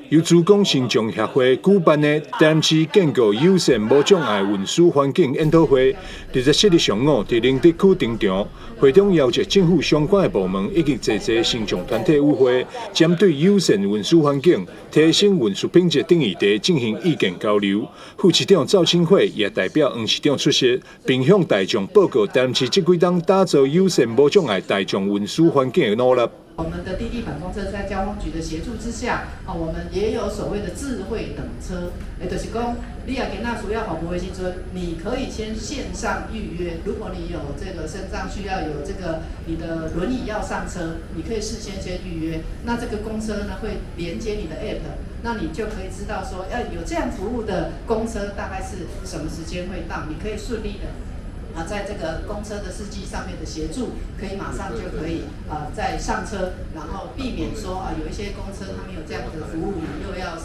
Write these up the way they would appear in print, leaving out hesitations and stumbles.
由主管新众协会举办的台南市建构友善无障碍运输环境研讨会，27日上午在林德区场场，会中邀集政府相关的部门以及侪新众团体与会，针对友善运输环境、提升运输品质等议题进行意见交流。副市长赵清惠也代表黄市长出席，并向大众报告台南市这几档打造友善无障碍大众运输环境的努力。我们的滴滴反公车在交通局的协助之下，我们也有所谓的智慧等车，就是讲，你也今仔需要服务的时阵，你可以先线上预约。如果你有这个身障需要有这个你的轮椅要上车，你可以事先预约。那这个公车呢会连接你的 app， 那你就可以知道说，有这样服务的公车大概是什么时间会到，你可以顺利的。在这个公车的司机上面的协助，可以马上就可以再上车，然后避免说有一些公车它没有这样的服务，你又要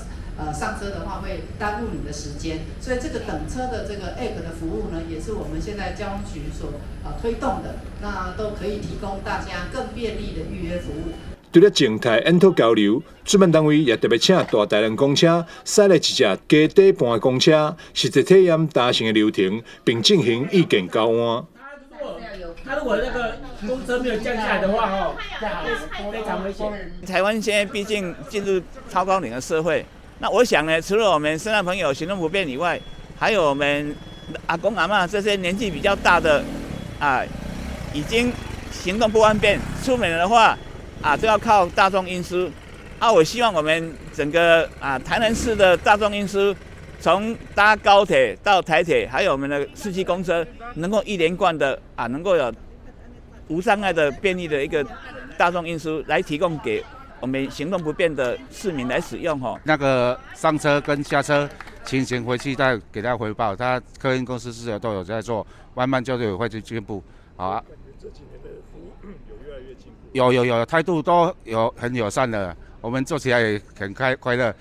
上车的话会耽误你的时间。所以这个等车的这个 app 的服务呢，也是我们现在交通局所推动的，那都可以提供大家更便利的预约服务。除了静态研讨交流，主办单位也特别请大台南公车驶来一只加底盘的公车，实际体验搭乘的流程，并进行意见交换。如果那个公车没有降下来的话，非常危险。台湾现在毕竟进入超高龄的社会，那我想呢，除了我们身障朋友行动不便以外，还有我们阿公阿嬷这些年纪比较大的已经行动不方便，出门的话。都要靠大众运输。我希望我们整个台南市的大众运输，从搭高铁到台铁，还有我们的市区公车，能够一连贯的能够有无障碍的便利的一个大众运输，来提供给我们行动不便的市民来使用。那个上车跟下车情形回去再给他回报，他客运公司是都有在做，慢慢就会去进步。好啊。这几年的服务有越来越进步。有，态度都有很友善的，我们做起来也很快乐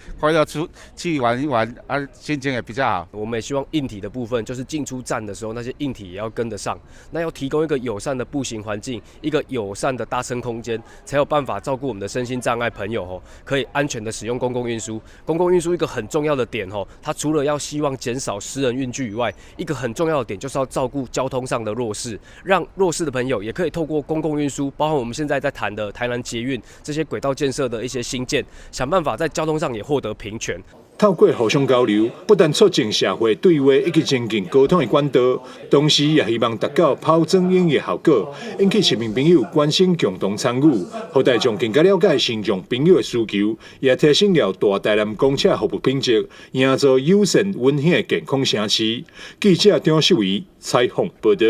去玩一玩心情也比较好。我们也希望硬体的部分，就是进出站的时候，那些硬体也要跟得上。那要提供一个友善的步行环境，一个友善的搭乘空间，才有办法照顾我们的身心障碍朋友可以安全的使用公共运输。公共运输一个很重要的点它除了要希望减少私人运具以外，一个很重要的点就是要照顾交通上的弱势，让弱势的朋友也可以透过公共运输，包含我们现在在谈的台南捷运这些轨道建设的一些新建，想办法在交通上也获得平权。透过互相交流，不但促进社会对话以及增进沟通的管道，同时也希望达到抛砖引玉的效果，引起市民朋友关心共同参与，让大众更加了解身障朋友的需求，也提升了大台南公车服务品质，营造友善温馨的健康城市。记者张秀仪采访报道。